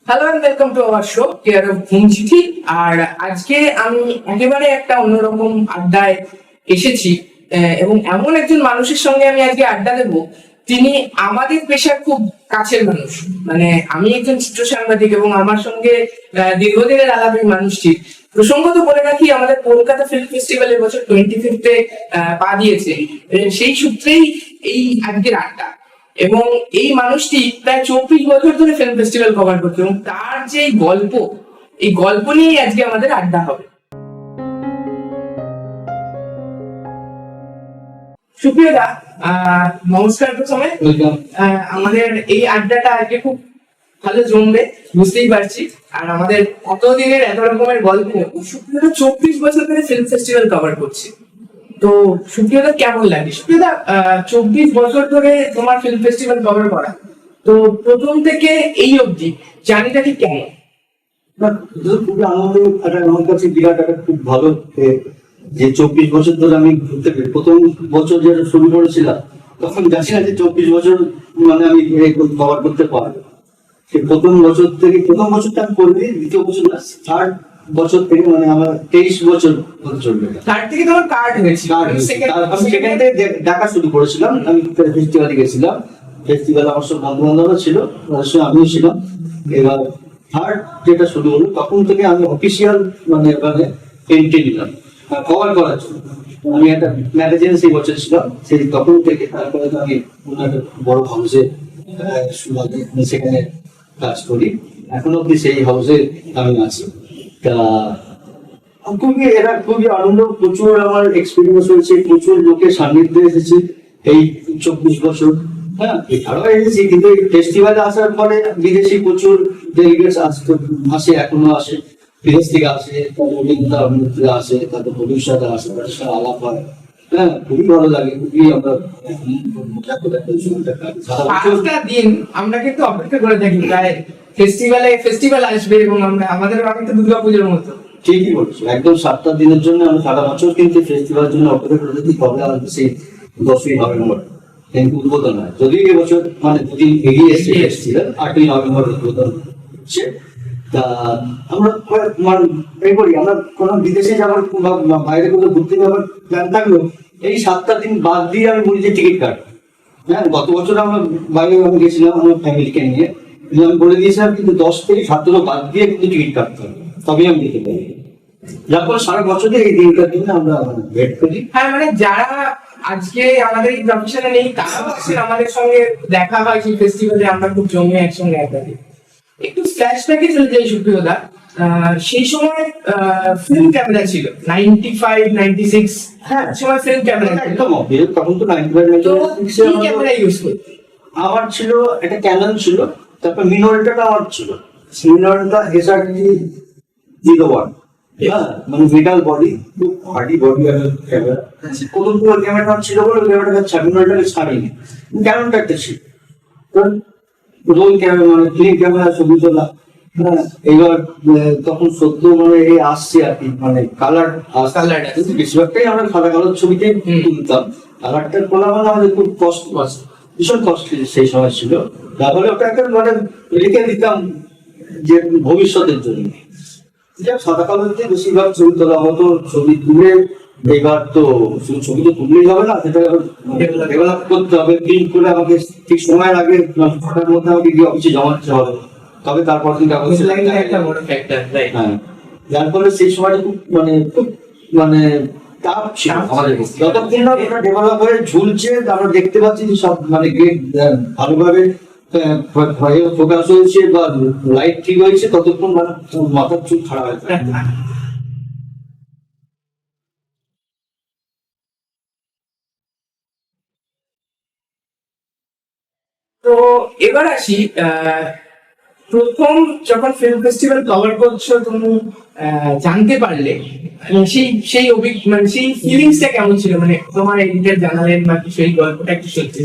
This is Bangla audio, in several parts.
Hello and welcome to our show care of ঘুম চিঠি। আর আজকে আমি একেবারে একটা অন্যরকম আড্ডায় এসেছি, এবং এমন একজন মানুষের সঙ্গে আমি আজকে আড্ডা দেবো, তিনি আমাদের পেশার খুব কাছের মানুষ। মানে আমি একজন চিত্র সাংবাদিক এবং আমার সঙ্গে দীর্ঘদিনের আলাপ এই মানুষটি। প্রসঙ্গত বলে রাখি, আমাদের কলকাতা ফিল্ম ফেস্টিভ্যাল এবছর 25th পা দিয়েছে। সেই সূত্রেই এই আজকের আড্ডা। এবং এই মানুষটি প্রায় 24 বছর ধরে ফিল্ম ফেস্টিভ্যাল কভার করছে, এবং তার যে গল্প, এই গল্প নিয়েই আজকে আমাদের আড্ডা হবে। সুপ্রিয় দা, নমস্কার। প্রথমে আমাদের এই আড্ডাটা আজকে খুব ভালো জমবে, বুঝতেই পারছি। আর আমাদের এতদিনের এত রকমের গল্প, সুপ্রিয়দা 24 বছর ধরে ফিল্ম ফেস্টিভ্যাল কভার করছে। তো সুপ্রিয়দা কেমন লাগে? সুপ্রিয়দা, 24 বছর ধরে তোমার ফিল্ম ফেস্টিভ্যাল কভার করা, তো প্রথম থেকে এই অবধি জার্নিটা ঠিক কেমন? খুবই আনন্দ, আমার কাছে বিরাট একটা খুব ভালো যে 24 বছর ধরে আমি ঘুরতে পারি। প্রথম বছর যেটা শুরু করেছিলাম তখন জানি না যে 24 বছর মানে আমি কভার করতে পারবো। প্রথম বছরটা আমি করিনি, দ্বিতীয় বছর না, থার্ড বছর থেকে মানে আমার 23 বছর চলবে। তার থেকে তোমার কার্ড হয়েছে, সেখান থেকে দেখা শুরু করেছিলাম। আমি ফেস্টিভ্যালে গেছিলাম, ফেস্টিভ্যাল আমার সব বন্ধু বান্ধবরা ছিল, তাদের সঙ্গে আমিও ছিলাম। এবার থার্ড যেটা শুরু হলো তখন থেকে আমি অফিসিয়াল মানে এন্ট্রি নিলাম কভার করার জন্য। আমি একটা ম্যাগাজিনে সেই বছর ছিলাম, সেই তখন থেকে তারপরে আমি বড় হাউসে সেখানে কাজ করি, এখনো অব্দি সেই হাউসে আমি আছি। তা খুবই আনন্দ, প্রচুর আমার এক্সপিরিয়েন্স হয়েছে, প্রচুর লোকের সান্নিধ্যে এসেছি এই 24 বছর। হ্যাঁ, এছাড়াও এসেছি, কিন্তু এই ফেস্টিভ্যালে আসার পরে বিদেশি প্রচুর ডেলিগেটস আসে, এখনো আসে, বিদেশ থেকে আসে, তাদের আসে, তাদের প্রডিউসাররা আসে, তাদের সাথে আলাপ হয়। হ্যাঁ, খুবই ভালো লাগে, খুবই আমরা মজা করে দিন আমরা কিন্তু অপেক্ষা করে থাকি প্রায় ফেস্টিভ্যাল আসবে, এবং আমাদের অনেকটা দুর্গাপুজোর মতো। ঠিকই বলছো, একদম 7টা দিনের জন্য আমরা সারা বছর কিন্তু ফেস্টিভ্যালের জন্য অপেক্ষা করে থাকি, কবে আসবে সেই 10ই নভেম্বর কিন্তু উদ্বোধন হয়। যদিও এবছর মানে দুদিন এগিয়ে এসছে ফেস্টিভ্যাল, 8ই নভেম্বর উদ্বোধন হচ্ছে। তা আমরা আমরা কোনো বিদেশে যাবার বা বাইরে কোনো ঘুরতে যাবার প্ল্যান থাকলেও এই 7টা দিন বাদ দিয়ে আমি বলি যে টিকিট কাটবো। হ্যাঁ, গত বছর আমরা বাইরে আমি গেছিলাম আমার ফ্যামিলিকে নিয়ে, আমি বলে দিয়েছিলাম কিন্তু 10 থেকে 7 বাদ দিয়ে কিন্তু টিকিট কাটতে হবে, তবেই আমি যেতে পারি। যার ফলে সারা বছরে এই দিনটার জন্য আমরা ওয়েট করি। হ্যাঁ, মানে যারা আজকে আমাদের এই প্রফেশনে নেই, তারা আমাদের সঙ্গে দেখা হয় সেই ফেস্টিভ্যালে, আমরা খুব জমে একসঙ্গে আড্ডা দিই। একটু ফ্ল্যাশব্যাকে চলে যাই সুপ্রিয়দা। সেই সময় ফিল্ম ক্যামেরা ছিল 95, 96। হ্যাঁ, সময় ফিল্ম ক্যামেরা একদম তখন তো 95 ক্যামেরা ইউজ করতো। আমার ছিল একটা ক্যানন ছিল, তারপর মিনোরিটা আমার ছিল, মিনোরিটা SRT 01। হ্যাঁ, মানে মেটাল বডি, খুব হার্ডি বডি ক্যামেরা। প্রথম ক্যামেরাটা ছিল বলে ক্যামেরাটা মিনোরিটাকে ছাড়িনি, ক্যাননটা একটা ছিল রোল ক্যামেরা, মানে ফিল্ম ক্যামেরা ছবি তোলা। হ্যাঁ, এবার তখন সদ্য মানে এই আসছে আর কি, মানে কালার বেশিরভাগটাই আমরা সাদা কালোর ছবিতে তুলতাম। কালারটা তোলা মানে আমাদের খুব ভীষণ কষ্টলি সেই সময় ছিল। তাহলে ওটা একটা মানে রেখে দিতাম যে ভবিষ্যতের জন্য। সাদা কালোতে বেশিরভাগ ছবি তোলা হতো, ছবি তুলে এবার তো ছবি তো তুললেই হবে না, সেটা ডেভেলপ করতে হবে, প্রিন্ট করে আমাকে ঠিক সময়ের আগে 9টার মধ্যে আমাকে গিয়ে অফিসে জমাতে হবে, তবে তারপর দিন কাগজে হ্যাঁ। যার ফলে সেই সময়টা খুব মানে টাফ ছিল আমাদের। যতক্ষণ না ওটা ডেভেলপ হয়ে ঝুলছে, আমরা দেখতে পাচ্ছি যে সব মানে গ্রেড ভালোভাবে ফোকাস হয়েছে বা লাইট ঠিক হয়েছে, ততক্ষণ মানে মাথার চুল খারাপ হয়ে যায়। তো এবার আসি, প্রথম যখন ফিল্ম ফেস্টিভ্যাল কভার করছো তুমি জানতে পারলে, সেই মানে সেই ফিলিংসটা কেমন ছিল? মানে তোমার এডিটর জানালেন বা সেই গল্পটা একটু সত্যি।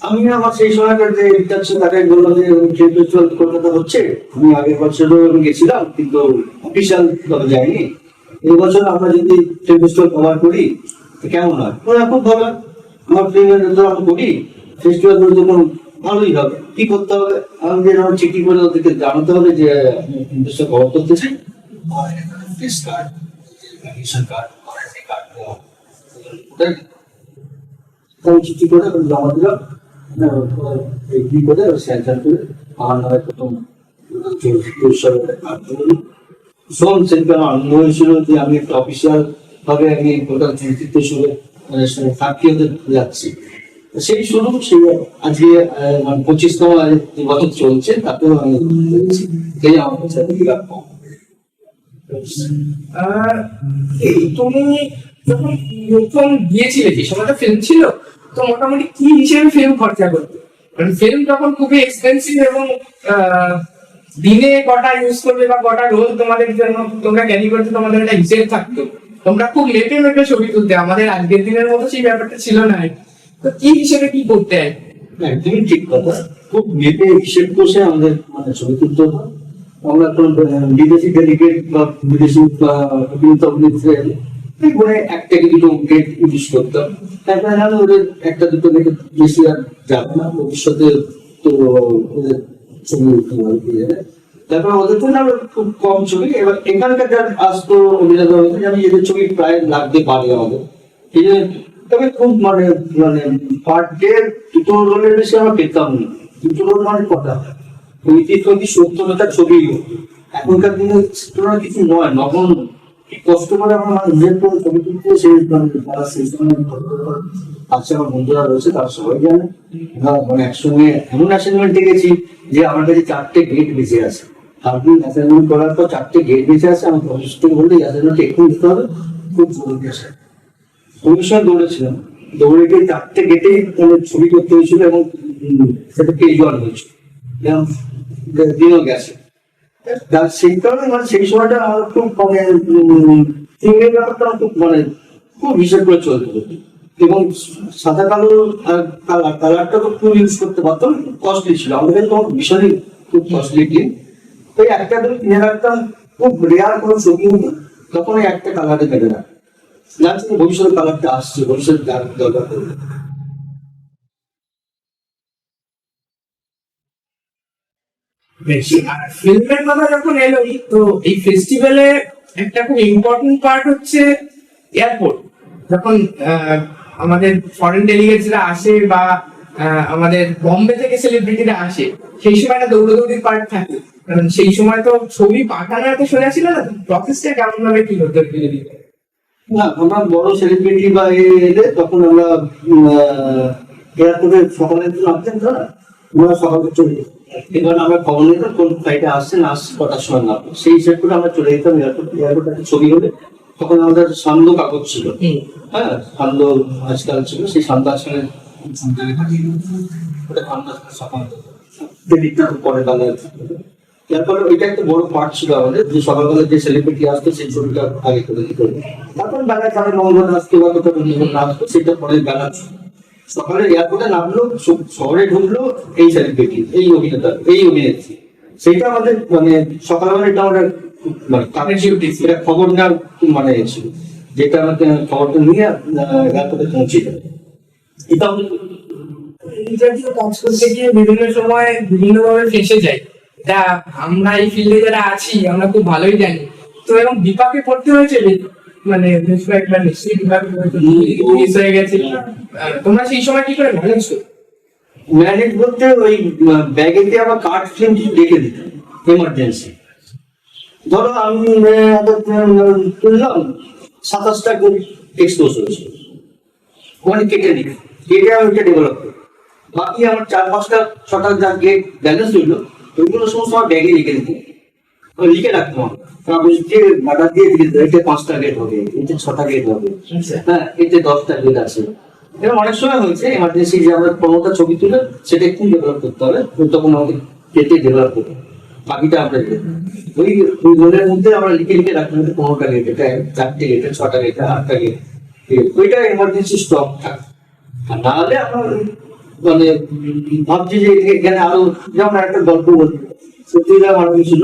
আমি আমার সেই সময়কার যে এডিটর ছিল তাকে বললাম যে ফিল্ম ফেস্টিভ্যাল কলকাতা হচ্ছে, আমি আগের বছরও গেছিলাম কিন্তু অফিসিয়াল ভাবে যাইনি, এই বছর আমরা যদি ফিল্ম ফেস্টিভ্যাল কভার করি কেমন হয়? ওরা খুব ভালো, আমার ফিল্মের আমি করি ফেস্টিভ্যাল যখন ভালোই হবে। কি করতে হবে, আমাদের চিঠি করে ওদেরকে জানাতে হবে যে আমি ইন্টারেস্টে কভার করতে চাই, face card, ration card, warranty card দেওয়া, চিঠি করে জমা দিলাম, এগ্রি করে স্যাংশন করে আমার নামে প্রথম শোন সেদিকে আমার আনন্দ হয়েছিল যে আমি একটা অফিসিয়াল ভাবে আমি টোটাল চলচ্চিত্র শুরু সাক্ষী হতে যাচ্ছি। সেই শুরু সেই আজকে 25তম বছর চলছে, তাতেও আমি এই আমার কাছে তুমি যখন প্রথম গিয়েছিলে যে সময়টা ফিল্ম ছিল, তো মোটামুটি কি হিসেবে ফিল্ম খরচা করতে? কারণ ফিল্ম তখন খুবই এক্সপেন্সিভ এবং দিনে কটা ইউজ করবে বা কটা রোল তোমাদের জন্য তোমরা ক্যারি করতে তোমাদের একটা হিসেব থাকতো। তোমরা খুব মেপে মেপে ছবি তুলতে, আমাদের আজকের দিনের মতো সেই ব্যাপারটা ছিল না। তো কি হিসেবে কি করতে হয়? একদমই ঠিক কথা, খুব মেপে হিসেব কষে আমাদের ছবি তুলতে হতো। আমরা কোনো বিদেশি ডেলিগেট বা বিদেশি করে একটা কি দুটো গেট ইউজ করতাম, তারপরে নাহলে ওদের একটা দুটো গেটে বেশি আর যাবে না ভবিষ্যতে, তো ওদের ছবি উঠতে হবে। তারপরে ওদের জন্য আমরা খুব কম ছবি, এবার এখানকার যারা আসতো অভিনেতা আমি এদের ছবি প্রায় লাগতে পারে আমাদের, এই জন্য তবে খুব পার ডে দুটো রোলের বেশি আমরা পেতাম না। দুটো রোল কটা 35-70টা ছবি, এখনকার দিনে তুলনায় কিছু নয়, নগণ্য। কষ্ট করে আমরা নিজের কোনো ছবি তুলতে সেই তারা সেই সময় আছে, আমার বন্ধুরা রয়েছে তারা সবাই জানে। একসঙ্গে এমন অ্যাসাইনমেন্টে গেছি যে আমার কাছে 4টে গেট বেঁচে আছে, 8 দিন অ্যাসাইনমেন্ট করার পর 4টে গেট বেঁচে আছে। আমার প্রফেসর বললে অ্যাসাইনমেন্ট একটু দিতে হবে, খুব জরুরি আছে। ওই সময় দৌড়েছিলাম, দৌড়ে গিয়ে 4টে গেটে ছবি করতে হয়েছিল এবং সেটা পেজ ওয়ান হয়েছিল, দিনও গেছে। সেই কারণে সেই সময়টা আমার খুব ফিল্মের ব্যাপারটা খুব খুব হিসেব করে চলতে হতো। এবং সাদা কালো কালারটা তো খুব ইউজ করতে পারতাম, কস্টলি ছিল আমাদের কাছে, তখন ভীষণই খুব কস্টলি টিম। ওই একটা করে কিনে রাখতাম, খুব রেয়ার কোনো ছবি হতো তখন ওই একটা কালারে কেটে রাখতাম, জানছি ভবিষ্যতের কালারটা আসছে, ভবিষ্যতের দরকার পড়বে। আর ফিল্মের কথা যখন এলোই, তো এই ফেস্টিভ্যালে একটা খুব ইম্পর্টেন্ট পার্ট হচ্ছে এয়ারপোর্ট। যখন আমাদের ফরেন ডেলিগেটসরা আসে বা আমাদের বম্বে থেকে সেলিব্রিটিরা আসে, সেই সময় একটা দৌড়াদৌড়ির পার্ট থাকে, কারণ সেই সময় তো ছবি পাঠানো এত সোজা ছিল না। প্রসেসটা কেমন ভাবে কি হতো যদি? না, আমরা বড় সেলিব্রিটি বা এলে তখন আমরা এয়ারপোর্টে সকালে নামতেন, আমরা সকালে চলে যেতাম। এবার আমরা খবর নিতাম কোন ফ্লাইটে আসছে না আসছে, কটার সময় নামবো, সেই হিসেব করে আমরা চলে যেতাম এয়ারপোর্টে। ছবি হলে তখন আমাদের সান্দ কাগজ ছিল, হ্যাঁ সান্দ আজকাল ছিল, সেই সান্দ আজকালের পরে বেলায়। তারপরে ওইটা একটা বড় পার্ট ছিল আমাদের, যে সকালবেলা যে সেলিব্রিটি আসতো সেই ছবিটা আগে করে দিতে হবে। তারপর বেলায় তারা মঙ্গল আসতো বা কোথাও না আসতো, সেটা পরে বেলা। সকালে এয়ারপোর্টে নামলো, শহরে ঢুকলো এই সেলিব্রিটি, এই অভিনেতা, এই অভিনেত্রী, সেটা আমাদের সকালবেলা এটা আমাদের এটা খবর নেওয়ার ছিল, যেটা আমাদের খবরটা নিয়ে এয়ারপোর্টে পৌঁছে যাবে। এটা আমাদের এই জাতীয় কাজ করতে গিয়ে বিভিন্ন সময় বিভিন্ন ভাবে ফেঁসে যায়, এটা আমরা এই ফিল্ডে যারা আছি আমরা খুব ভালোই জানি। তো এবং বিপাকে পড়তে হয়েছে, বেশ কয়েকবার নিশ্চয়ই বিপাকে মিস হয়ে গেছে। তোমরা সেই সময় কি করে ম্যানেজ করো? ম্যানেজ বলতে ওই ব্যাগেতে আমার কার্ড ফিল্ম রেখে দিতাম এমার্জেন্সি। ধরো আমি তুললাম 27টা এক্সপোজ হয়েছে, ওখানে কেটে দিই, কেটে আমি ওইটা ডেভেলপ করি। বাকি আমার 4-5টা যা গেট ব্যালেন্স হইলো ওইগুলো সমস্ত আমার ব্যাগে লিখে দিতাম, লিখে রাখতাম। বাটা দিয়ে এতে 5টা গেট হবে, এতে 6টা গেট হবে, হ্যাঁ এতে 10টা গেট আছে। এবং অনেক সময় হয়েছে এমার্জেন্সি যে আমরা 15টা ছবি তুলে সেটা একটু ডেভেলপ করতে হবে, তখন আমাদের কেটে ডেভেলপ করতে হবে, বাকিটা আমরা ওই রোলের মধ্যে আমরা লিখে লিখে রাখতাম। 15টা গেট, এটা 4টে গেট, 6টা গেট, 8টা গেট, ওইটা এমার্জেন্সি স্টক থাকে। আর নাহলে আমরা ভাবছি যে এখানে আরো, যেমন একটা গল্প বলছি, সত্যি মানুষ ছিল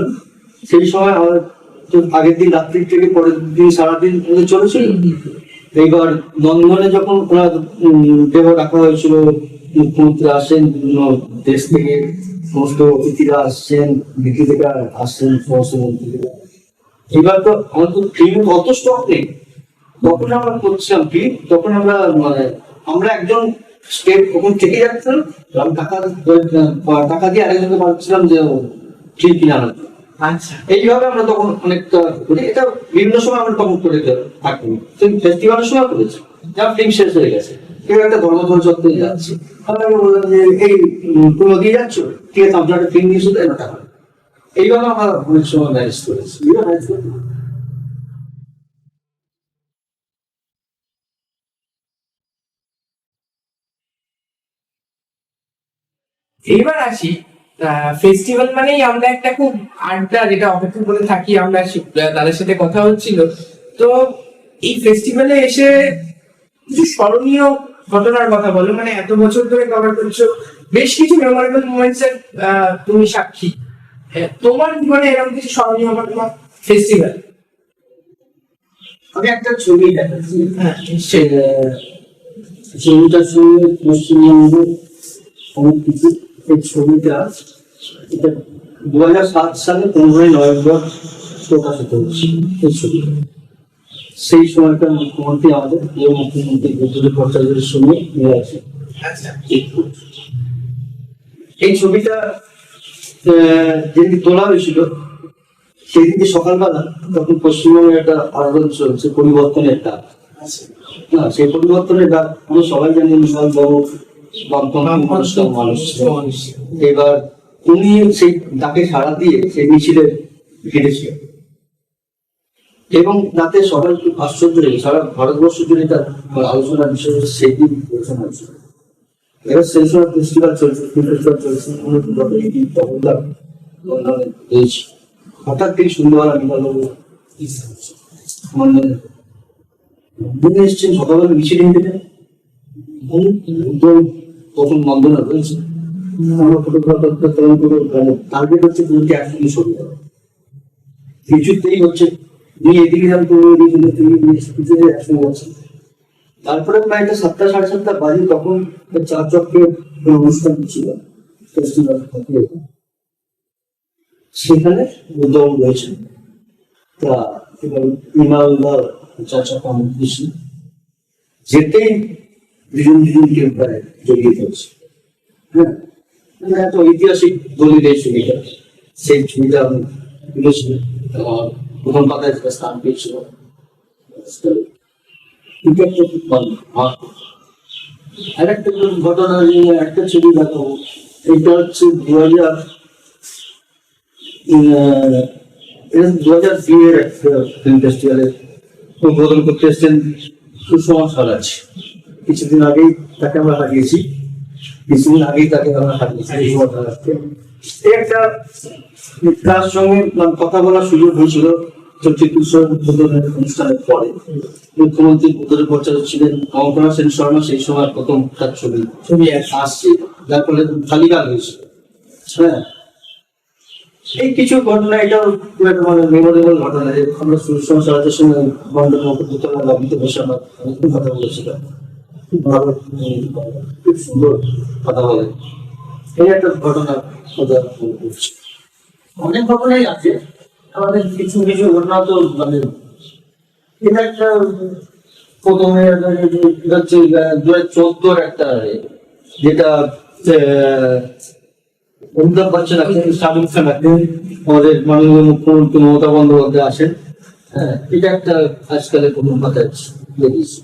সেই সময় আমার আগের দিন রাত্রি থেকে পরের দিন সারাদিন চলেছিল। এইবার নন্দনে যখন ওনার দেহ রাখা হয়েছিল মুখ্যমন্ত্রী আসেন, বিভিন্ন দেশ থেকে সমস্ত অতিথিরা আসছেন, দিল্লি থেকে আসছেন সমস্ত মন্ত্রীরা। এবার তো আমাদের ফিল্ম অত স্টক নেই, তখন আমরা করছিলাম ফিল্ম, তখন আমরা একজন স্টেট ওখান থেকে যাচ্ছিলাম, আমি টাকা দিয়ে আরেকজনকে পাচ্ছিলাম যে ফিল্ম কিনে আনার জন্য। আচ্ছা, এইভাবে আমরা তখন অনেকটা করি। এটা বিভিন্ন সময় আমরা তখন করে থাকি, ফেস্টিভ্যালের সময় করেছি, যা ফিল্ম শেষ হয়ে গেছে, কেউ একটা ধর্মধর চত্বরে যাচ্ছে, আপনাকে বললাম যে এই তুমি দিয়ে যাচ্ছ, ঠিক আছে আপনার একটা ফিল্ম দিয়ে শুধু এত টাকা। এইভাবে আমরা অনেক সময় ম্যানেজ করেছি। এইবার আসি, ফেস্টিভ্যাল মানেই আমরা একটা খুব আড্ডা, যেটা অপেক্ষা করে থাকি আমরা, তাদের সাথে কথা হচ্ছিল। তো এই ফেস্টিভ্যালে এসে কিছু স্মরণীয় ঘটনার কথা বলো, মানে এত বছর ধরে কভার করছো, বেশ কিছু মেমোরেবল মোমেন্টস এর তুমি সাক্ষী। তোমার জীবনে এরকম কিছু স্মরণীয় ঘটনা ফেস্টিভ্যাল? আমি একটা ছবি দেখাচ্ছি, হ্যাঁ নিশ্চয়ই। ছবিটার সঙ্গে পশ্চিমবঙ্গ অনেক কিছু। এই ছবিটা এটা 2007 সালে 15ই নভেম্বর প্রকাশিত হয়েছে। এই ছবি সেই সময়কার মুখ্যমন্ত্রী আমাদের প্রিয় মুখ্যমন্ত্রী বুদ্ধদেব ভট্টাচার্যের সঙ্গে নিয়ে আসে। আচ্ছা, এই ছবিটা যেদিন তোলা হয়েছিল সেদিনকে সকালবেলা তখন পশ্চিমবঙ্গে একটা আন্দোলন চলছে পরিবর্তনের ডাক। না, সেই পরিবর্তনের ডাক আমরা সবাই জানি, বিশাল বড় মানুষ। এবার উনি সেই ডাকে সাড়া দিয়ে সেই মিছিলে ফিরেছিলেন এবং তাতে সবাই খুব আশ্চর্য হয়ে সারা ভারতবর্ষ জুড়ে তার আলোচনার বিষয় সেই দিন আলোচনা হয়েছিল। এবার সেই সময় ফেস্টিভ্যাল চলছে, হঠাৎ থেকে সন্ধ্যাবেলা মন্ডলে এসছেন, সকালবেলা মিছিল নিতে তখন মন্দনা রয়েছে। আমার ফটোগ্রাফার টার্গেট হচ্ছে দুটো একসঙ্গে ছবি দেওয়া, কিছুতেই হচ্ছে দুই এদিকে যান করে একসঙ্গে যাচ্ছে। তারপরে প্রায় এটা 7টা সাড়ে 7টা বাজে, তখন 4 চক্রের অনুষ্ঠান ছিল ফেস্টিভ্যাল, সেখানে উদ্যোগ রয়েছে। তা এবার ইমাল বা 4 চাকা বেশি যেতেই দুজনকে প্রায় জড়িয়ে ফেলছে। হ্যাঁ, একটা ঐতিহাসিক দলিল এই ছবিটা। সেই ছবিটা আমি তুলেছি, প্রথম পাতায় যেটা স্থান পেয়েছিল। আর একটা ঘটনা নিয়ে একটা ছবি দেখাবো। এটা হচ্ছে 2002 এর একটা ফিল্ম ফেস্টিভ্যালের উদ্বোধন করতে এসেছেন সুষমা স্বরাজ। কিছুদিন আগেই তাকে আমরা হারিয়েছি, এই একটা তার সঙ্গে কথা বলার সুযোগ হয়েছিল চলচ্চিত্র উদ্বোধনের অনুষ্ঠানের পরে। মুখ্যমন্ত্রী বুদ্ধদেব ভট্টাচার্য ছিলেন, অঙ্কনা সেন শর্মা সেই সময় প্রথম তার ছবি আসছে, যার ফলে তালিকাল হয়েছিল। হ্যাঁ, এই কিছু ঘটনা, এটাও মেমোরেবল ঘটনা যে আমরা সুষমা স্বরাজের সঙ্গে বন্ধের দোতলা লবিতে বসে আমরা অনেকক্ষণ কথা বলেছিলাম। ভালো, খুব সুন্দর কথা বলে। এই একটা ঘটনা অনেক ঘটনাই আছে আমাদের, কিছু কিছু ঘটনা তো এটা একটা প্রথমে হচ্ছে 2014 একটা, যেটা অমিতাভ বচ্চন আছেন, শাহরুখ খান আছেন, আমাদের মাননীয় মুখ্যমন্ত্রী মমতা বন্দ্যোপাধ্যায় আসেন। হ্যাঁ, এটা একটা আজকালের প্রথম কথা দেখিয়েছি।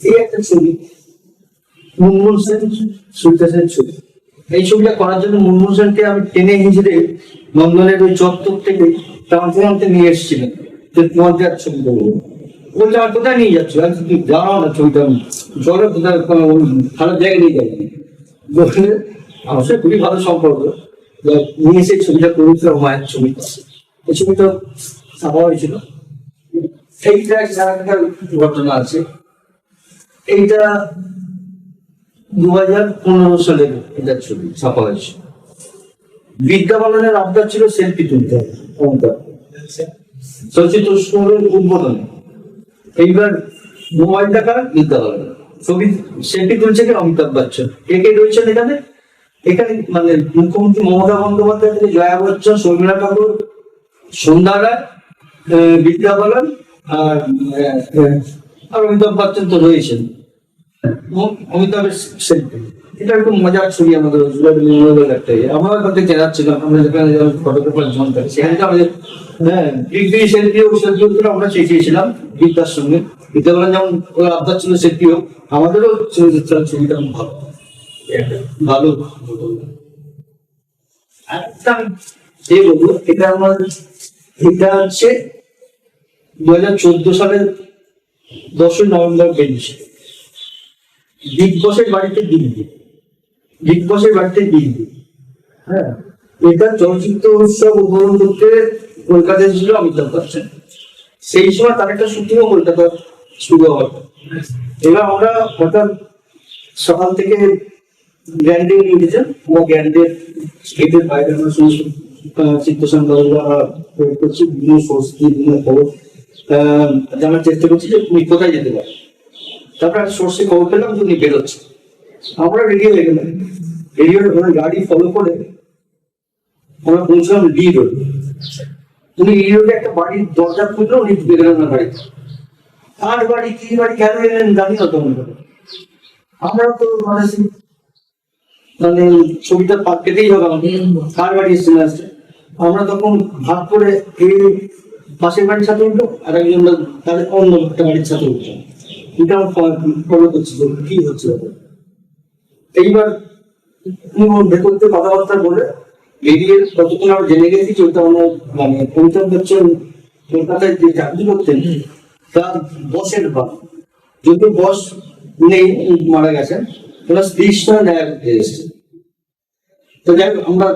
এই একটা ছবি মুনমুন সেন সুলতানের ছবি। এই ছবিটা করার জন্য মুনমুন সেনকে আমি টেনে হিঁচড়ে নন্দনের ওই চত্বর থেকে টানতে নিয়ে এসেছিলেন যে তোমাদের আর ছবি দেবো। বলছে আমার কোথায় নিয়ে যাচ্ছ, তুমি জানো না ছবিটা আমি জলে কোথায় খারাপ জায়গায় নিয়ে যাই। বললে আমার সাথে খুবই ভালো সম্পর্ক, নিয়ে এসে ছবিটা করেছিল মায়ের ছবি। এই ছবিটা ছাপা হয়েছিল। এইটা একটা ঘটনা আছে, এইটা 2015 সালের এটার ছবি ছাপা হয়েছে। বিদ্যা বালনের আবদার ছিল সেলফি তুলতে হবে চলচ্চিত্র উৎসবের উদ্বোধনে। এইবার মোবাইল দেখা বিদ্যা বালন, ছবি সেলফি তুলছে কি অমিতাভ বচ্চন, কে কে রয়েছেন এখানে? এখানে মানে মুখ্যমন্ত্রী মমতা বন্দ্যোপাধ্যায় থেকে জয়া বচ্চন, শর্মিলা ঠাকুর, সন্ধ্যা রায়, বিদ্যা বালান আর অমিতাভ বচ্চন তো রয়েছেন। অমিতাভের সেলফি, এটা একটু মজার ছবি আমাদের একটা আমরা তাদের চেনাচ্ছিলাম, আমরা যেখানে ফটোগ্রাফার জন থাকে সেখানে তো আমাদের সেলফি আমরা চেয়েছিলাম বিদ্যার সঙ্গে। বিদ্যা বালান যেমন ওর আবদার ছিল সেলফি হোক, আমাদেরও ছবিটা ভালো ভালো। একটা এই বলবো, এটা আমার এটা হচ্ছে 2014 সালের 10ই নভেম্বর বেরিয়েছে বিগ বসের বাড়িতে দিল্লি, বিগ বসের বাড়িতে দিল্লি। হ্যাঁ, এটা চলচ্চিত্র উৎসব উদ্বোধন করতে কলকাতায় ছিল অমিতাভ বচ্চন। সেই সময় তার একটা শুটিংও কলকাতা শুরু হওয়ার। এবার আমরা হঠাৎ সকাল থেকে গ্র্যান্ডে নিয়ে গেছেন, ও গ্র্যান্ডের স্টেটের বাইরে আমরা সমস্ত চিত্রসংগ্রহ করছি, বিভিন্ন সোর্স বিভিন্ন খবর জানার চেষ্টা করছি যে তুমি কোথায় যেতে পারো। তারপরে সোর্সে খবর পেলাম যে উনি বেরোচ্ছে। আমরা রেডি হয়ে গেলাম, গাড়ি ফলো করে আমরা পৌঁছলাম ডি রোড। উনি ডি রোডে একটা বাড়ির দরজা খুললো, উনি বেরোলেন না বাড়িতে। কার বাড়ি কি বাড়ি কেন এলেন জানি না তখন। আমরা তো মানে ছবিটা পেতেই হবে আমাদের, কার বাড়ি এসছে না আসছে। আমরা তখন ভাগ করে এই পাশের বাড়ির সাথে উঠলো, আর একজন তাদের অন্য একটা বাড়ির সাথে উঠলো। এটা আমার ফলো করছি কি হচ্ছে। এইবার ভেতর থেকে কথাবার্তা বলে বেরিয়ে ততক্ষণ আমরা জেনে গেছি যে ওটা আমার মানে অমিতাভ বচ্চন কলকাতায় যে চাকরি করতেন তার বসের বাপ, যদিও বস নেই, মারা গেছেন, ওরা স্ত্রীর সঙ্গে দেখা করতে এসেছে। তো যাই হোক, আমরা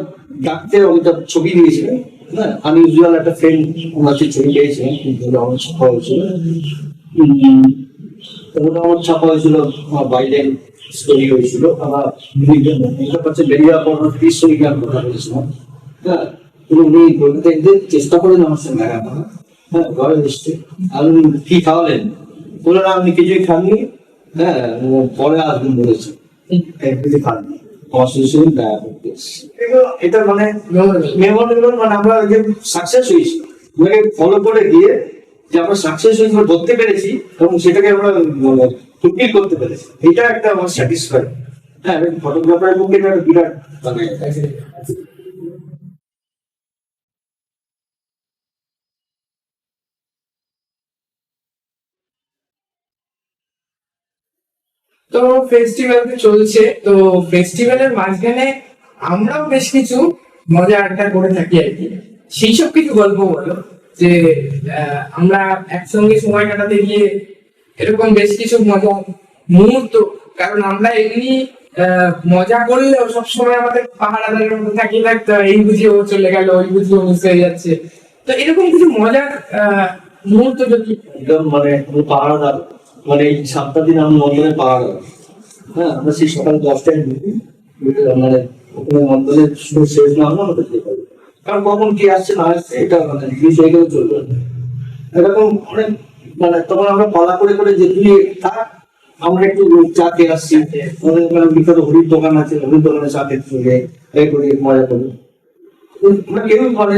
ডাকতে অমিতাভ ছবি দিয়েছিলেন, হ্যাঁ আনইউজুয়াল একটা ফ্রেন্ড আমরা সেই ছবি পেয়েছিলাম, আমার ছাপা হয়েছিল। ওটা আমার ছাপা হয়েছিল, আমার বাইরে স্টোরি হয়েছিল। আমার বেরিয়ে যাওয়ার পর ত্রিশ ছবি গান কথা বলেছিলাম। হ্যাঁ, উনি কলকাতায় চেষ্টা করেন আমার সঙ্গে দেখা করা। হ্যাঁ, ঘরে এসছে, আমি কি খাওয়ালেন বললেন আপনি কিছুই খাননি, হ্যাঁ পরে আসবেন বলেছে, কিছু খাননি। আমার সঙ্গে দেখা করতে এসছে। এটা মানে মেমোরেবল, মানে আমরা যে সাকসেস হয়েছি ওনাকে ফলো করে গিয়ে যে আমরা সাকসেস হয়েছি ধরতে পেরেছি এবং সেটাকে আমরা ফুলফিল করতে পেরেছি, এটা একটা আমার স্যাটিসফাই। হ্যাঁ, ফটোগ্রাফারের পক্ষে এটা বিরাট মানে। তো ফেস্টিভ্যাল চলছে, তো ফেস্টিভ্যালের মাঝখানে আমরাও বেশ কিছু মজা আড্ডা করে থাকি আর কি। সেই সব কিছু গল্প বলো যে আমরা একসঙ্গে সময় কাটাতে গিয়ে এরকম বেশ কিছু মজা মুহূর্ত, কারণ আমরা এমনি মজা করলেও সবসময় আমাদের পাহাড়াদের মধ্যে থাকি থাকতো, এই বুঝি ও চলে গেল, ওই বুঝি ও মিস হয়ে যাচ্ছে। তো এরকম কিছু মজার মুহূর্ত যদি একদম মানে পাহাড়াদার, মানে এই 7টা দিন আমি মন্দিরে পাহাড়। হ্যাঁ, আমরা সেই সকাল 10টায় মানে ওখানে মন্দিরের শেষ না হলে আমাদের যেতে হবে, কারণ কখন কি আসছে না আসছে এটা মানে জিনিস হয়ে গেলে চলবে না। এরকম অনেক মানে তখন আমরা পালা করে করে যে তুই থাক, আমরা একটু চা খেয়ে আসছি, আমাদের মানে বিখ্যাত হরির দোকান আছে, হরির দোকানে চা খেতে চলে এই করি মজা করি। আমরা কেউ মানে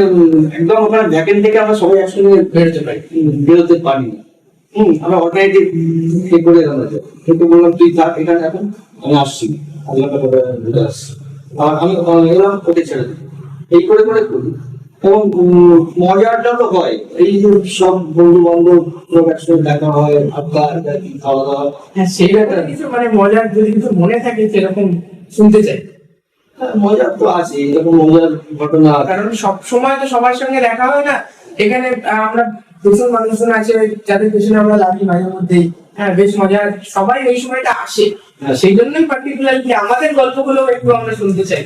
একদম ওখানে ভ্যাকেন্ট থেকে আমরা সবাই একসঙ্গে বেরোতে পারি না। আমরা অল্টারনেটিভ ঠিক করে কিন্তু বললাম তুই থাক এখানে, এখন আমি আসছি আল্লাহটা করে ঘুরে আসছি, আর আমি এলাম ওকে ছেড়ে দিই, এই করে করে করি। এবং মজাটা তো হয়, এই যে সব বন্ধু বান্ধব সব একসঙ্গে দেখা হয়, আড্ডা খাওয়া দাওয়া। হ্যাঁ, সেই ব্যাপারে কিছু মানে মজার যদি কিছু মনে থাকে সেরকম শুনতে চাই। মজার তো আছে, এরকম মজার ঘটনা, কারণ সব সময় তো সবার সঙ্গে দেখা হয় না। এখানে আমরা প্রচুর মানুষজন আছে যাদের পেছনে আমরা লাগি মাঝে মধ্যেই। হ্যাঁ, বেশ মজার, সবাই ওই সময়টা আসে, সেই জন্যই পার্টিকুলারলি আমাদের গল্পগুলো একটু আমরা শুনতে চাই।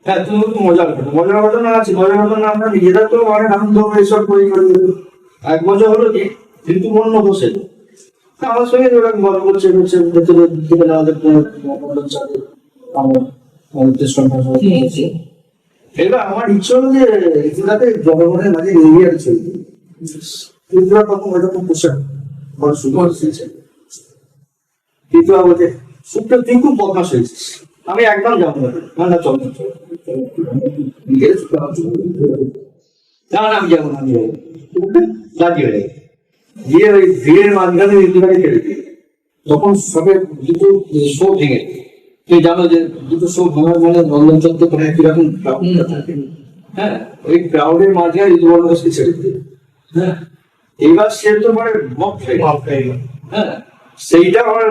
হ্যাঁ, তুমি একটু মজার ঘটনা আছে, মজার ঘটনা আমরা নিজেরা তো অনেক আনন্দ এসব করি। এক মজা হলো কি কিন্তু অন্য বসে আমার সঙ্গে ওরা গল্প করছে ভেতরে দিকে আমাদের এবার আমার ইচ্ছে হলো যে ত্রিপুরাতে জনগণের মাঝে এরিয়ার ছবি। ত্রিপুরা তখন ওইরকম পোশাক শুরু করছে, কিন্তু বলছে সুপ্ত তুই খুব বদমাস হয়েছিস, আমি একদম যাবো না, না চল না, চল। না না আমি যাবো না, আমি যাবো রাজি হয়ে গেছে। গিয়ে ওই ভিড়ের মাঝখানে ঋতুটাকে ছেড়ে দিই। তখন সবে দুটো শো ভেঙে, তুই জানো যে দুটো শো ভাঙার মানে নন্দন চত্বর করে কিরকম ক্রাউডটা থাকে। হ্যাঁ, ওই ক্রাউডের মাঝখানে ঋতুবর্ণকে ছেড়ে দিই। হ্যাঁ, এইবার সে তো মানে মক হয়ে গেল। হ্যাঁ, সেইটা আমার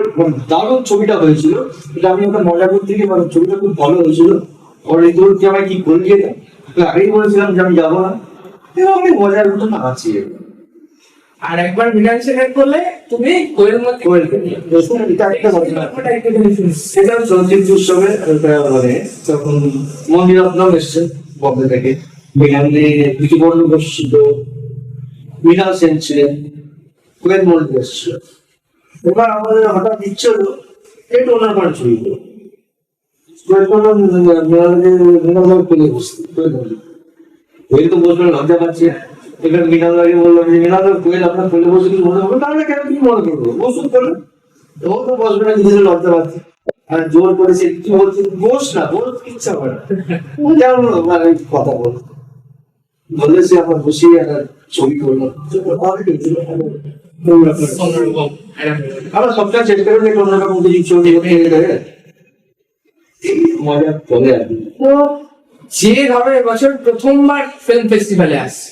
দারুণ ছবিটা হয়েছিল। এটা আমি ওটা মজা করতে গিয়ে মানে ছবিটা খুব ভালো হয়েছিল। ওর ঋতুকে আমায় কি করলিয়ে দেয়, আগেই বলেছিলাম যে আমি যাবো না, এবং আমি মজার ঘটনা আছি। আর একবার মৃণাল সেনের করলে তুমি কোয়েল মধ্যে এটা একটা ঘটনা। সেটা চলচ্চিত্র উৎসবে মানে তখন মন্দিরত্নম এসছে বম্বে থেকে, সেখানে ঋতুপর্ণ বসছিল, মৃণাল সেন ছিলেন, কোয়েল মল্লিক এসছিল। এবার আমাদের হঠাৎ ইচ্ছে হলো একটু ওনার পরে ছবি করবো। মৃণাল পেলে বসতে কোয়েল তো বসবে লজ্জা পাচ্ছে। এবার মৃণাল বললাম যে মৃণাল কোয়েল আপনার পেলে বসে কি মনে হবে, তাহলে কেন কি মনে করবো, বসুন করে। ও তো বসবে না, নিজেদের লজ্জা পাচ্ছে। আর জোর করে সে কি বলছে, বস না, বস ইচ্ছা করে যেমন মানে কথা বল বললে সে আমার বসিয়ে একটা ছবি করলো। আমরা সবটা চেষ্টা করে দেখি অন্যরকম কিছু ছবি মজা চলে আর কি। তো যে ধরো এবছর প্রথমবার ফিল্ম ফেস্টিভ্যালে আসছে,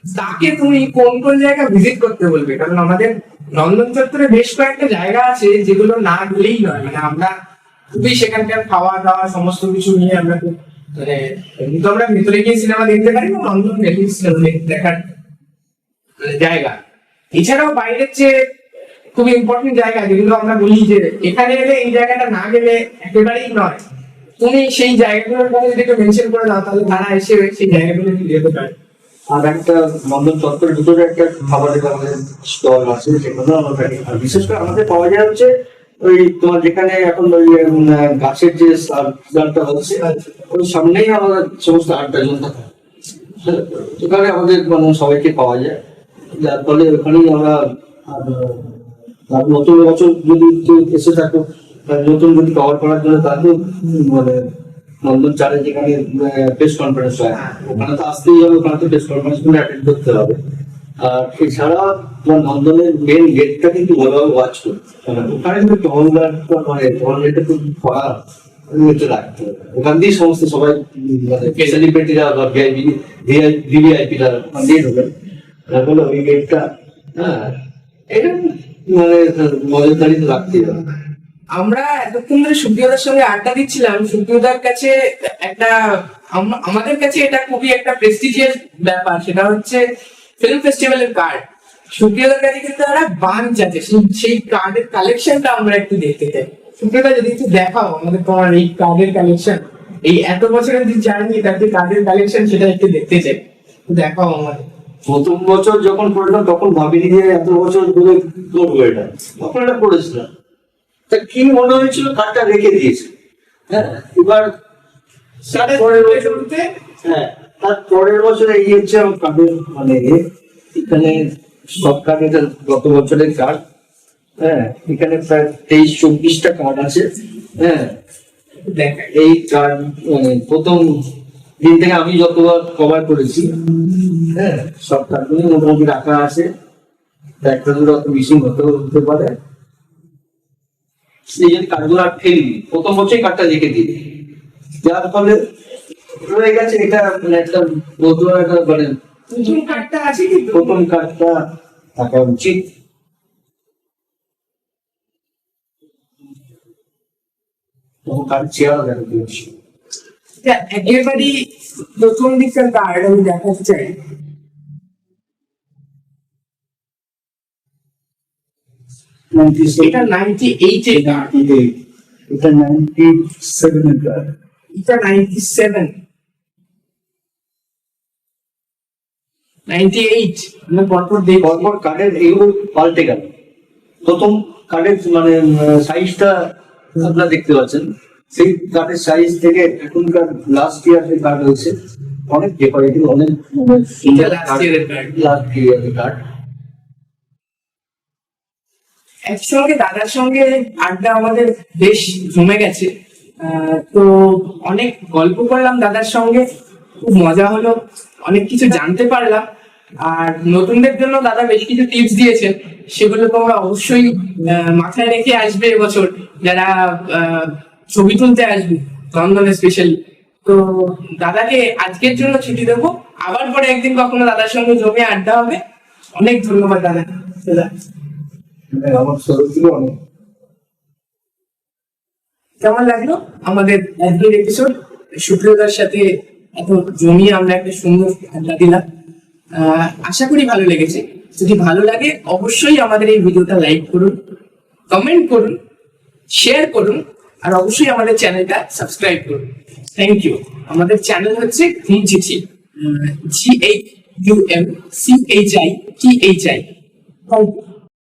তাকে তুমি কোন কোন জায়গা ভিজিট করতে বলবে? কারণ আমাদের নন্দন চত্বরে বেশ কয়েকটা জায়গা আছে যেগুলো না গেলেই নয়। মানে আমরা খুবই সেখানকার খাওয়া দাওয়া সমস্ত কিছু নিয়ে আমরা খুব মানে এমনি তো আমরা ভেতরে গিয়ে সিনেমা দেখতে পারি না, নন্দন সিনেমা দেখার মানে জায়গা। এছাড়াও বাইরের যে খুব ইম্পর্টেন্ট জায়গা যেগুলো আমরা বলি যে এখানে এলে এই জায়গাটা না গেলে একেবারেই নয়, তুমি সেই জায়গাগুলোর কথা যদি একটু মেনশন করে দাও তাহলে তারা এসে সেই জায়গাগুলো যেতে পারে। আর একটা নন্দন চত্বরের ভিতরে একটা খাবারের আমাদের স্টল আছে, সেখানেও আমরা থাকি। আর বিশেষ করে আমাদের পাওয়া যায় হচ্ছে ওই তোমার যেখানে এখন ওই গাছের যে সালটা হচ্ছে ওই সামনেই আমাদের সমস্ত আড্ডা জনতা থাকে। ওখানে আমাদের মানে সবাইকে পাওয়া যায়, যার ফলে ওখানেই আমরা নতুন বছর যদি কেউ এসে থাকো নতুন যদি কভার করার জন্য, তাহলে মানে নন্দন চারে যেখানে প্রেস কনফারেন্স হয় ওখানে তো আসতেই হবে, ওখানে তো প্রেস কনফারেন্স গুলো অ্যাটেন্ড করতে হবে। আর এছাড়া তোমার নন্দনের মেন গেটটা কিন্তু ভালোভাবে ওয়াচ করতে হবে, ওখানে কিন্তু টহলদারটা মানে টহলদারটা খুব কড়া রাখতে হবে। ওখান দিয়ে সমস্ত সবাই মানে সেলিব্রিটিরা বা ভিভিআইপিরা দিয়ে ঢোকেন, বলে ওই গেটটা। হ্যাঁ, এটা মানে নজরদারি তো রাখতেই হবে। আমরা এতক্ষণ ধরে সুপ্রিয়দার সঙ্গে আড্ডা দিচ্ছিলাম। সুপ্রিয়দার কাছে একটা আমাদের কাছে এটা খুবই একটা প্রেস্টিজিয়াস ব্যাপার, সেটা হচ্ছে ফিল্ম ফেস্টিভ্যালের কার্ড। সুপ্রিয়দার কাছে কিন্তু একটা বাঞ্চ আছে, সেই কার্ডের কালেকশনটা আমরা একটু দেখতে চাই। সুপ্রিয়দা যদি একটু দেখাও আমাদের তোমার এই কার্ডের কালেকশন, এই এত বছরের যে জার্নি তার যে কার্ডের কালেকশন সেটা একটু দেখতে চাই, দেখাও আমাদের। প্রথম বছর যখন করলাম তখন ভাবিনি যে এত বছর ধরে করবো এটা, তখন এটা করেছিলাম। তা কি মনে হয়েছিল কার্ডটা রেখে দিয়েছে। হ্যাঁ, এবার হ্যাঁ তার পরের বছর এই হচ্ছে আমার কার্ডের মানে এখানে সব কার্ড, এটা গত বছরের কার্ড। হ্যাঁ, এখানে প্রায় 23-24টা কার্ড আছে। হ্যাঁ, এই কার্ড মানে প্রথম দিন থেকে আমি যতবার কভার করেছি, হ্যাঁ সব কার্ডগুলি মোটামুটি রাখা আছে। একটা দুটো মিসিং হতে পারে, সেই যদি কার্ডগুলো আর ফেলি প্রথম বছরই কার্ডটা রেখে দিই, যার ফলে রয়ে গেছে। এটা মানে একটা নতুন একটা মানে প্রথম কার্ডটা আছে, কিন্তু প্রথম কার্ডটা থাকা উচিত। তখন কার্ড চেয়ার দেখা দিয়েছি একেবারেই প্রথম দিককার কার্ড আমি দেখাতে চাই। এটা 98 এর কার্ড, এটা 97 এর কার্ড, এটা 97, 98 মানে পরপর দেখি। পরপর কার্ডের এইগুলো পাল্টে গেল। প্রথম কার্ডের মানে সাইজটা আপনারা দেখতে পাচ্ছেন, সেই কার্ডের সাইজ থেকে এখনকার লাস্ট ইয়ার যে কার্ড হয়েছে অনেক ডেকোরেটিভ, অনেক এটা লাস্ট ইয়ারের কার্ড। লাস্ট ইয়ারের কার্ড। একসঙ্গে দাদার সঙ্গে আড্ডা আমাদের বেশ জমে গেছে। তো অনেক গল্প করলাম দাদার সঙ্গে, খুব মজা হলো, অনেক কিছু জানতে পারলাম। আর নতুনদের জন্য দাদা বেশ কিছু টিপস দিয়েছেন, সেগুলো তোমরা অবশ্যই মাথায় রেখে আসবে এবছর যারা ছবি তুলতে আসবে লন্ডনে স্পেশালি। তো দাদাকে আজকের জন্য ছুটি দেবো, আবার পরে একদিন কখনো দাদার সঙ্গে জমে আড্ডা হবে। অনেক ধন্যবাদ দাদা। আমার শরীর ছিল অনেক। কেমন লাগলো আমাদের আজকের এপিসোড? সুপ্রিয়তার সাথে এত জমিয়ে আমরা একটা সুন্দর আড্ডা দিলাম। আশা করি ভালো লেগেছে। যদি ভালো লাগে অবশ্যই আমাদের এই ভিডিওটা লাইক করুন, কমেন্ট করুন, শেয়ার করুন, আর অবশ্যই আমাদের চ্যানেলটা সাবস্ক্রাইব করুন। Thank you. আমাদের চ্যানেল হচ্ছে ঘুম চিঠি, GHUMCHITHI। Thank you.